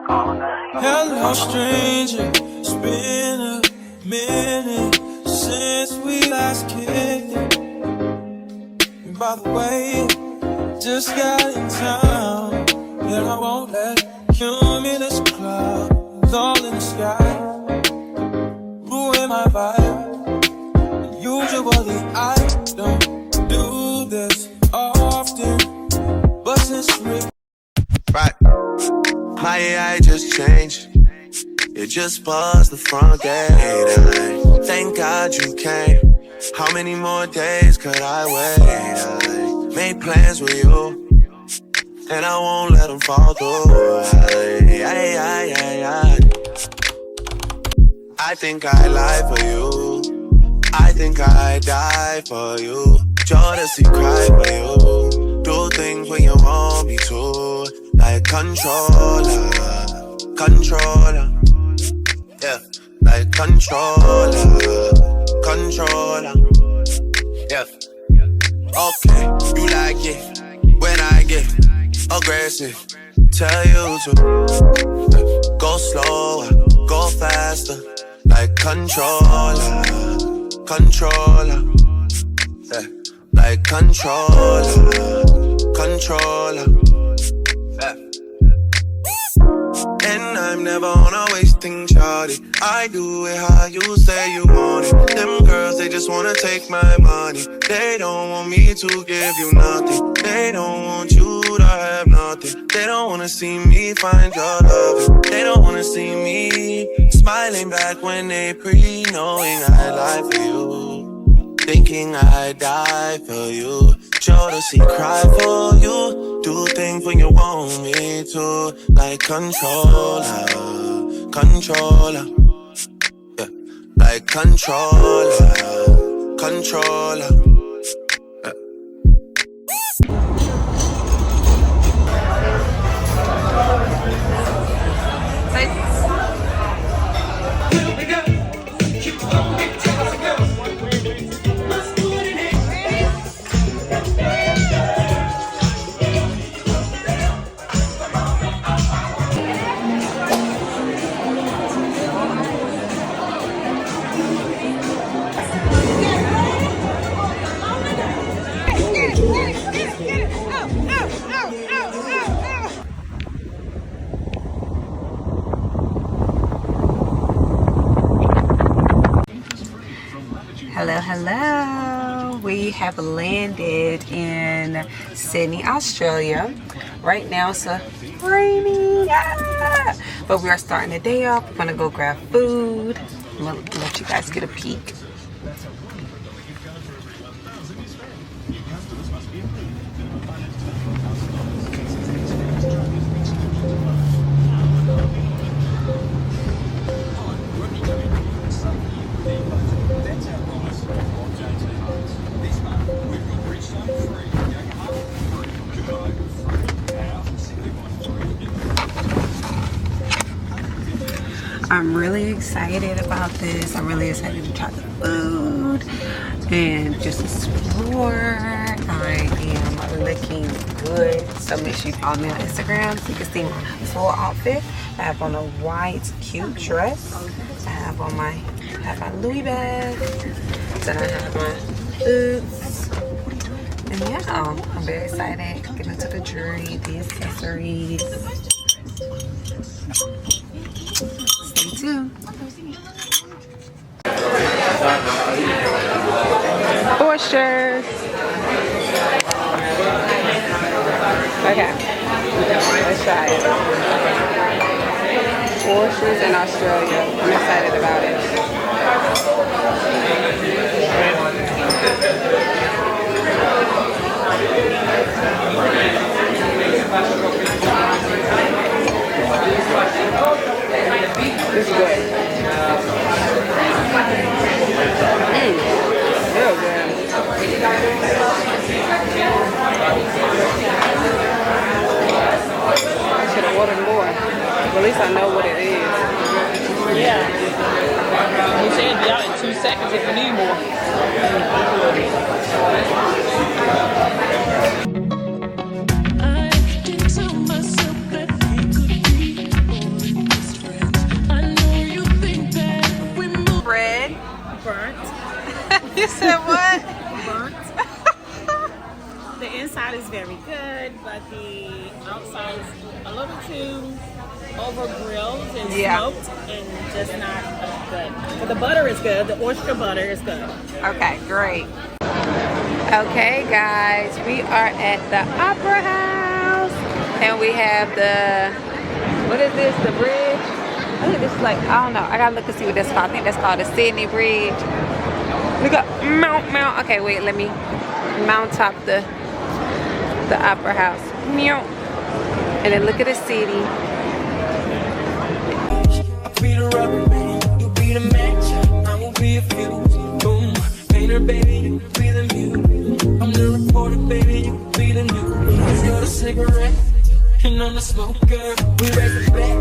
Hello, stranger. It's been a minute since we last kicked it. And by the way, just got in town, and I won't let cumulus clouds all in the sky ruin my vibe. And usually I don't do this often, but since we right. My AI just changed. It just buzzed the front gate. Thank God you came. How many more days could I wait? I made plans with you, and I won't let them fall through. I think I lie for you. I think I die for you. Jealousy cry for you. Do things when you want me to. Like controller, controller. Yeah, like controller, controller. Yeah. Okay, you like it when I get aggressive. Tell you to go slower, go faster. Like controller, controller. Yeah, like controller, controller. Yeah. And I'm never on a wasting shawty. I do it how you say you want it. Them girls, they just wanna take my money. They don't want me to give you nothing. They don't want you to have nothing. They don't wanna see me find your love. They don't wanna see me smiling back when they pre-knowing I lie for you. Thinking I die for you. Jealousy cry for you. Do things when you want me to. Like controller, controller. Yeah, like controller, controller. Yeah. Hello, hello. We have landed in Sydney, Australia. Right now it's raining, but we are starting the day off. We're gonna go grab food. I'm gonna let you guys get a peek. I'm really excited about this. I'm really excited to try the food and just explore. I am looking good, so make sure you follow me on Instagram so you can see my full outfit. I have on a white cute dress. I have on my Louis bag. Then I have my boots. And yeah, I'm very excited. Getting into the jewelry, the accessories. Stay tuned. Oysters. Okay, let's try it. Oysters in Australia. I'm excited about it. It's good. Real good. I should have ordered more. But at least I know what it is. Yeah. You said be out in 2 seconds if you need more. I did tell myself that he could be more. You said what? Burnt. The inside is very good, but the outside is a little too over grilled and smoked and just not good. But the butter is good. The oyster butter is good. Okay, great. Okay, guys, we are at the Opera House, and we have the, what is this? The bridge? I think this is like, I don't know. I gotta look and see what that's called. I think that's called the Sydney Bridge. Look up, Mount. Okay, wait, let me mount top the Opera House. Meow. And then look at the city. I'll be the rubber, baby, you'll be the match. I will be a fuse. Boom, painter, baby, you can be the muse. I'm the reporter, baby, you can be the news. You're the cigarette, and I'm the smoker. We raise the bet,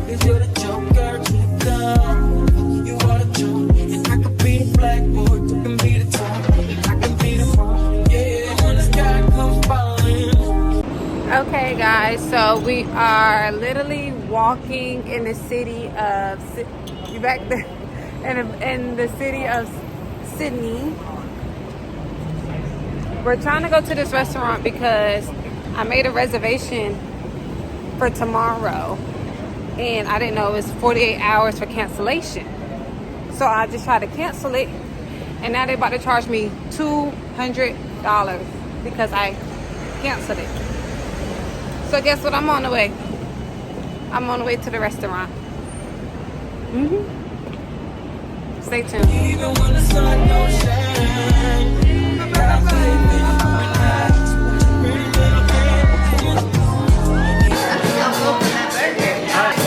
'cause you're the joker. To the gun, you are the joke. And I could be the blackboard, you can be the top. I can be the front, yeah, when the sky comes falling. Okay, guys, so we are literally walking in the city of back there, in the city of Sydney. We're trying to go to this restaurant because I made a reservation for tomorrow, and I didn't know it was 48 hours for cancellation. So I just tried to cancel it, and now they're about to charge me $200 because I canceled it. So guess what? I'm on the way. I'm on the way to the restaurant. Stay tuned. Even when the sun don't shine,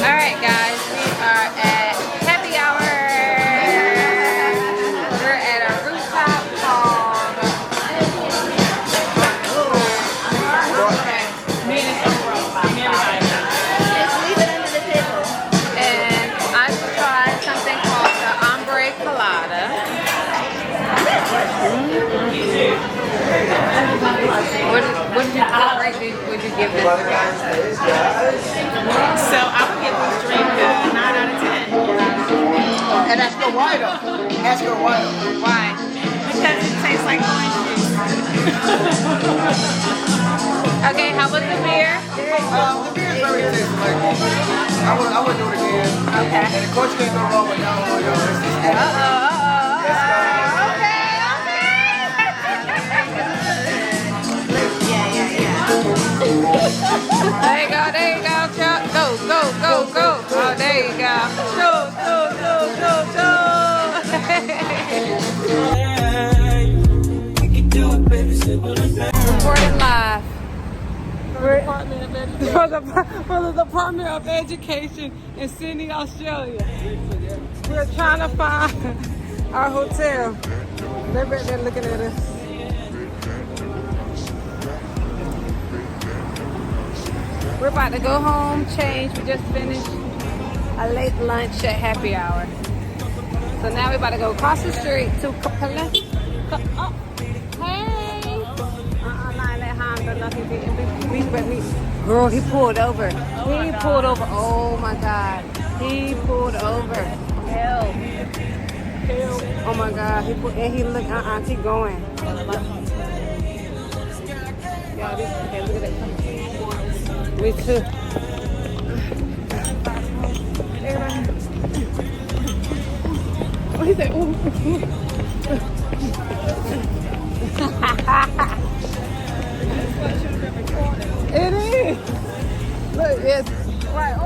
All right, guys, we are at happy hour. We're at a rooftop called and I tried something called the ombre colada. What did you would you give this? So I would give this drink a 9 out of 10. And ask her why though. Ask her why though. Why? Because it tastes like orange juice. Okay, how was the beer? The beer is very tasty. Like, I would do it again. Okay. And of course you can't go wrong with that one. It's just There you go, Chuck. Go. Oh, there you go. Go. we can do it, baby, simple as that. Recording live. For the Department of Education in Sydney, Australia. We're trying to find our hotel. They're back there looking at us. We're about to go home, change. We just finished a late lunch at happy hour. So now we're about to go across the street to Capella. Girl, he pulled over. Oh my God. He pulled over. Help. Oh my God. He looked, keep going. Yeah, okay, look at that. Me too. What is that? It is. Look, it's right.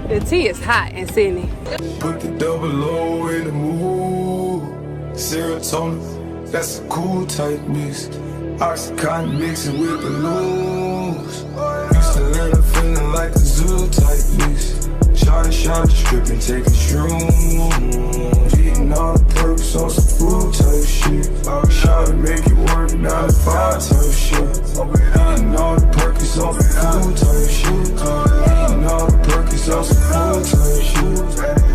The tea is hot in Sydney. Put the double O in the mood. Serotonin, that's a cool type mix. Oxycontin mixing with the loose. Used to let her feeling like a zoo type mix. Shot, stripping, taking shrooms. Eating all the perks on some food type shit. Shot to make it work, 9 to 5 type shit. Eating all the perks on some food type shit. Eating all the perks on some food type shit.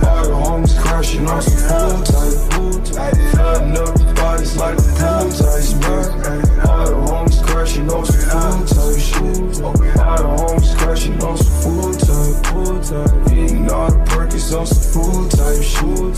All the homies crashing on some food type. Flooding up the bodies like a pool type spot. All the homies crashing on some food type shit. All the homies crashing on some food type. Eating all the perks on some food type shit.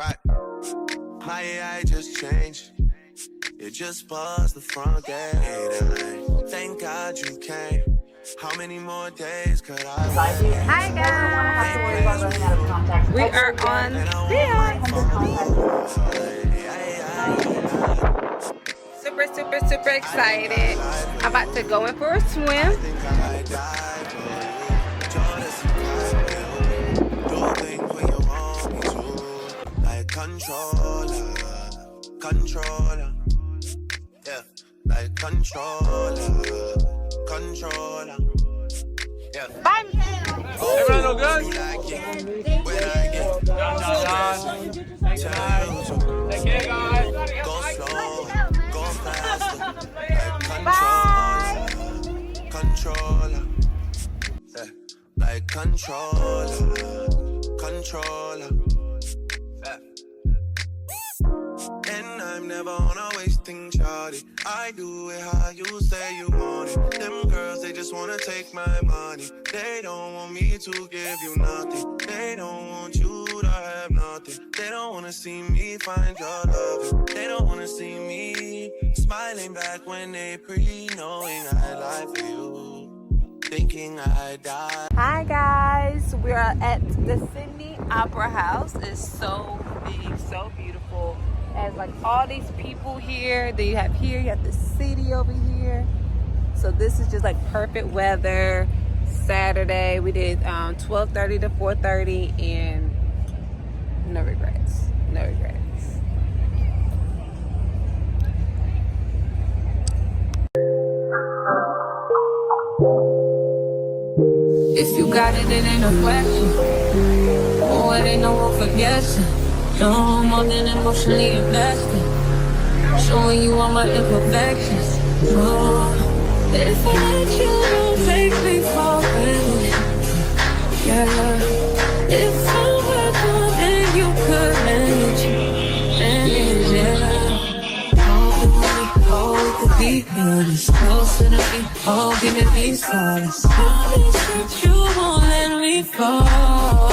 Right. My AI just changed. It just buzzed the front gate. Thank God you came. How many more days could I wait? Hi guys. We are on super excited. I'm about to go in for a swim. Controller, yeah, like controller, yeah. Bye. Everyone no good? Take care, guys. Go slow, go faster, like Bye. controller, yeah, like controller, yeah. And I'm never on a wasting shawty. I do it how you say you want it. Them girls, they just wanna take my money. They don't want me to give you nothing. They don't want you to have nothing. They don't wanna see me find your love. They don't wanna see me smiling back when they knowing I lie for you, thinking I die. Hi guys, we are at the Sydney Opera House. It's so big, so beautiful. It has like all these people here that you have here. You have the city over here. So this is just like perfect weather. Saturday we did 12:30 to 4:30 and no regrets. No regrets. If you got it, it ain't a question. Oh, it ain't no room for guessing. No more than emotionally invested. Showing you all my imperfections. Oh, if I let you, don't take me for granted. Yeah, if I were good, then you could manage. Yeah. Oh, could be honest. Closer to me, oh, give me these colors. Promise that you won't let me fall.